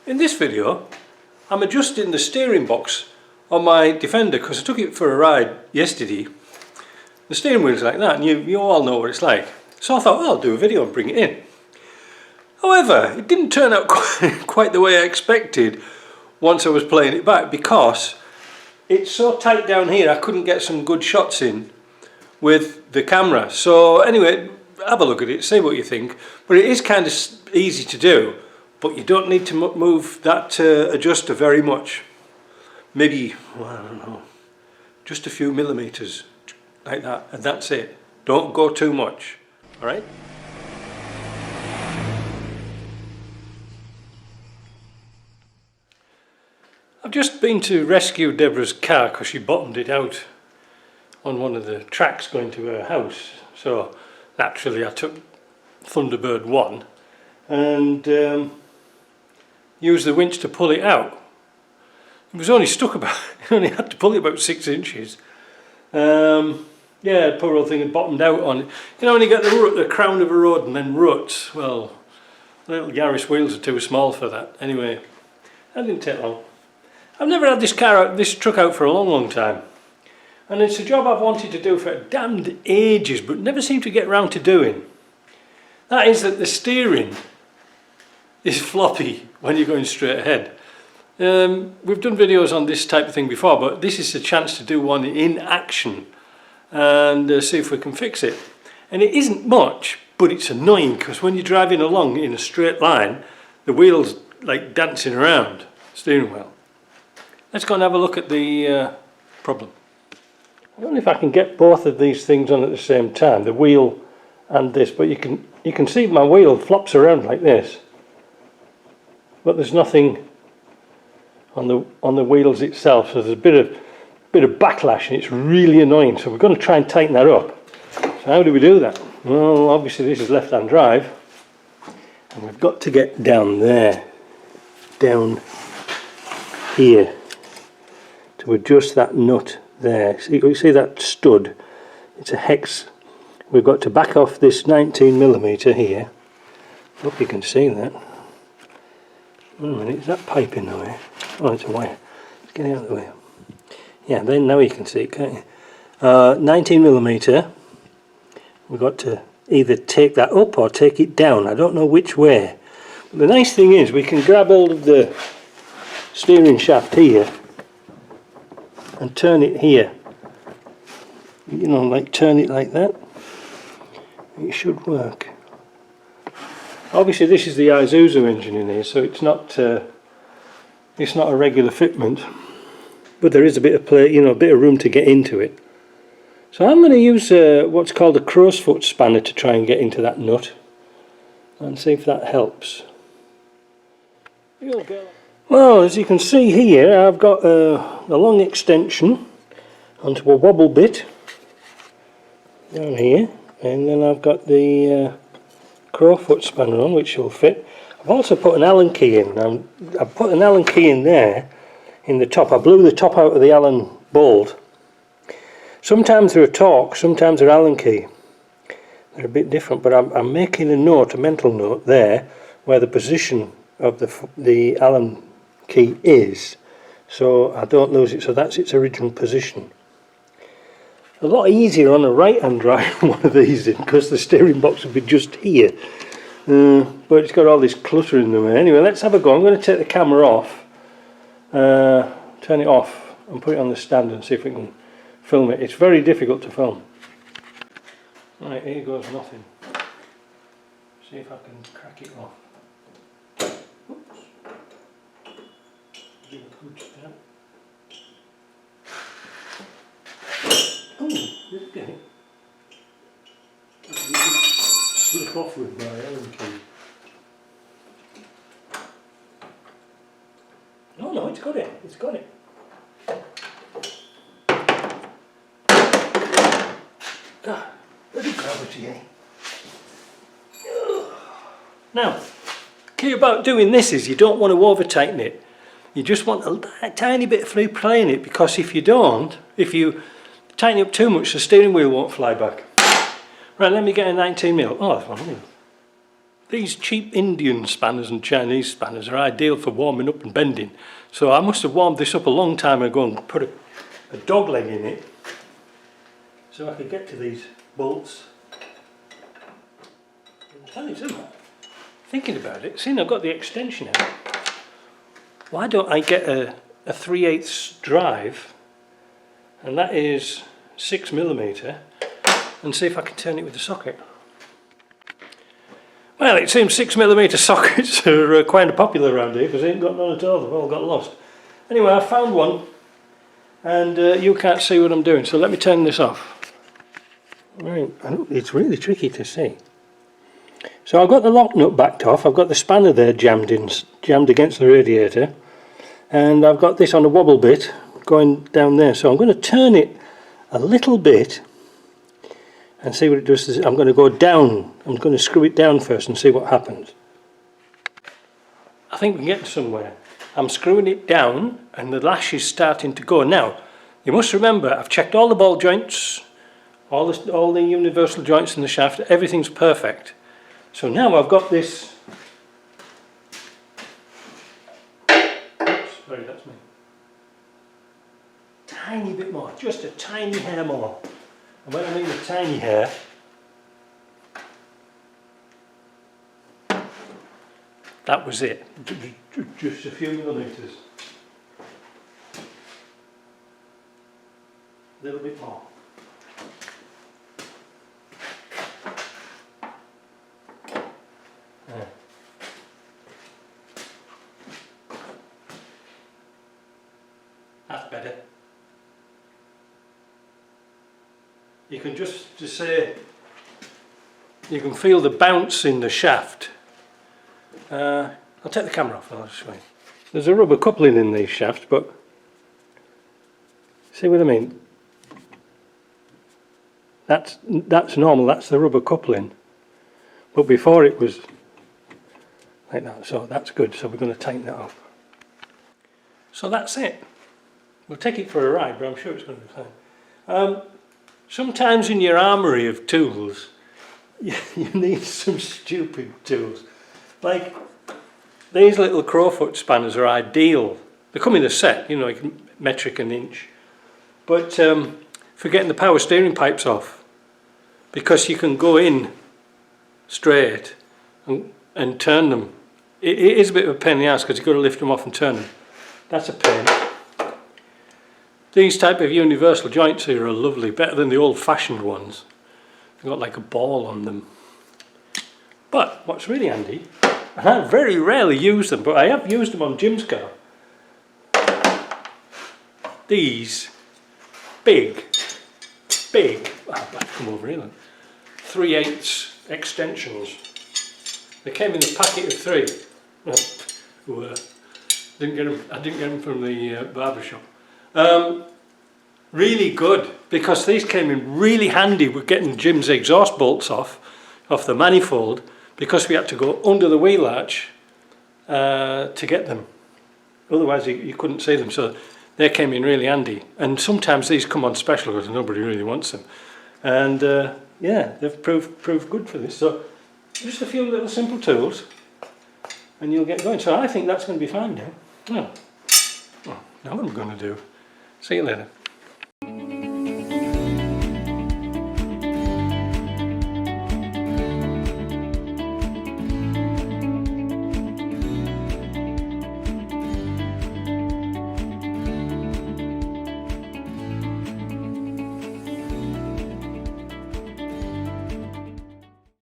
In this video I'm adjusting the steering box on my Defender because I took it for a ride yesterday. The steering wheel's like that and you all know what it's like. So I thought, well, I'll do a video and bring it in. However, it didn't turn out quite the way I expected once I was playing it back, because it's so tight down here I couldn't get some good shots in with the camera. So anyway, have a look at it, see what you think. But it is kind of easy to do, but you don't need to move that adjuster very much. Maybe, well, I don't know, just a few millimeters like that, and that's it. Don't go too much. Alright? I've just been to rescue Deborah's car because she bottomed it out on one of the tracks going to her house. So naturally I took Thunderbird 1 and used the winch to pull it out. It was only stuck about, I only had to pull it about 6 inches. Yeah, the poor old thing had bottomed out on it. You know when you get the crown of a road and then ruts, well, little Yaris wheels are too small for that. Anyway, that didn't take long. I've never had this truck out for a long time. And it's a job I've wanted to do for damned ages, but never seem to get round to doing. That is that the steering is floppy when you're going straight ahead. We've done videos on this type of thing before, but this is a chance to do one in action and see if we can fix it. And it isn't much, but it's annoying because when you're driving along in a straight line, the wheel's like dancing around the steering wheel. Let's go and have a look at the problem. I don't know if I can get both of these things on at the same time, the wheel and this, but you can see my wheel flops around like this, but there's nothing on the wheels itself, so there's a bit of backlash and it's really annoying. So we're going to try and tighten that up. So how do we do that? Well, obviously this is left-hand drive, and we've got to get down there, down here, to adjust that nut there. See, you see that stud? It's a hex. We've got to back off this 19mm here. Hope you can see that. Wait a minute, is that pipe in the way? Oh, it's a wire. Let's get it out of the way. Yeah, then now you can see it, can't you? 19mm. We've got to either take that up or take it down. I don't know which way. But the nice thing is we can grab hold of the steering shaft here and turn it here. You know, like turn it like that. It should work. Obviously this is the Isuzu engine in here, so it's not a regular fitment, but there is a bit of play, you know, a bit of room to get into it. So I'm going to use what's called a crow's foot spanner to try and get into that nut and see if that helps. Well, as you can see here, I've got a long extension onto a wobble bit down here, and then I've got the crowfoot spanner on, which will fit. I've also put an Allen key in. I've put an Allen key in there in the top. I blew the top out of the Allen bolt. Sometimes they're a Torx, sometimes they're Allen key. They're a bit different, but I'm making a note, a mental note there, where the position of the Allen key is, so I don't lose it. So that's its original position. A lot easier on a right-hand drive one of these because the steering box would be just here, but it's got all this clutter in the way. Anyway, let's have a go. I'm going to take the camera off, turn it off and put it on the stand and see if we can film it. It's very difficult to film. Right, here goes nothing. See if I can crack it off. Oops. Give a good stab. Oh, just get it. Slip off with my Allen key. No, it's got it. It's got it. God, bloody gravity, eh? Now, key about doing this is you don't want to over tighten it. You just want a tiny bit of free play in it, because if you don't, if you tighten it up too much, the steering wheel won't fly back. Right, let me get a 19mm. Oh, that's one. these cheap Indian spanners and Chinese spanners are ideal for warming up and bending. So I must have warmed this up a long time ago and put a dog leg in it so I could get to these bolts. Thinking about it, seeing I've got the extension out, why don't I get a 3/8 drive, and that is 6mm, and see if I can turn it with the socket. Well, it seems 6mm sockets are quite popular around here because they ain't got none at all, they've all got lost. Anyway, I found one, and you can't see what I'm doing, so let me turn this off. Right, it's really tricky to see. So I've got the lock nut backed off, I've got the spanner there jammed against the radiator, and I've got this on a wobble bit going down there. So I'm going to turn it a little bit and see what it does. I'm going to go down, I'm going to screw it down first and see what happens. I think we can get somewhere. I'm screwing it down and the lash is starting to go. Now, you must remember, I've checked all the ball joints, all the universal joints in the shaft, everything's perfect. So now I've got this. Oops, sorry, that's me. Tiny bit more, just a tiny hair more. And when I mean a tiny hair, that was it. Just a few millimetres. A little bit more. That's better. You can just say, you can feel the bounce in the shaft. I'll take the camera off and I'll just show you. There's a rubber coupling in these shafts, but see what I mean? That's normal, that's the rubber coupling. But before it was like that, so that's good. So we're going to tighten that up. So that's it. We'll take it for a ride, but I'm sure it's going to be fine. Sometimes in your armoury of tools, you need some stupid tools. Like these little crowfoot spanners are ideal. They come in a set, you know, like metric and inch. But for getting the power steering pipes off, because you can go in straight and turn them. It is a bit of a pain in the ass because you've got to lift them off and turn them. That's a pain. These type of universal joints here are lovely, better than the old-fashioned ones. They've got like a ball on them. But what's really handy, and I very rarely use them, but I have used them on Jim's car. These big, I'll come over here, 3/8 extensions. They came in a packet of 3. I didn't get them from the barber shop. Really good, because these came in really handy with getting Jim's exhaust bolts off the manifold, because we had to go under the wheel arch to get them. Otherwise you couldn't see them, so they came in really handy. And sometimes these come on special because nobody really wants them. And yeah, they've proved good for this. So just a few little simple tools and you'll get going. So I think that's going to be fine now. Well, now what I'm going to do. See you later.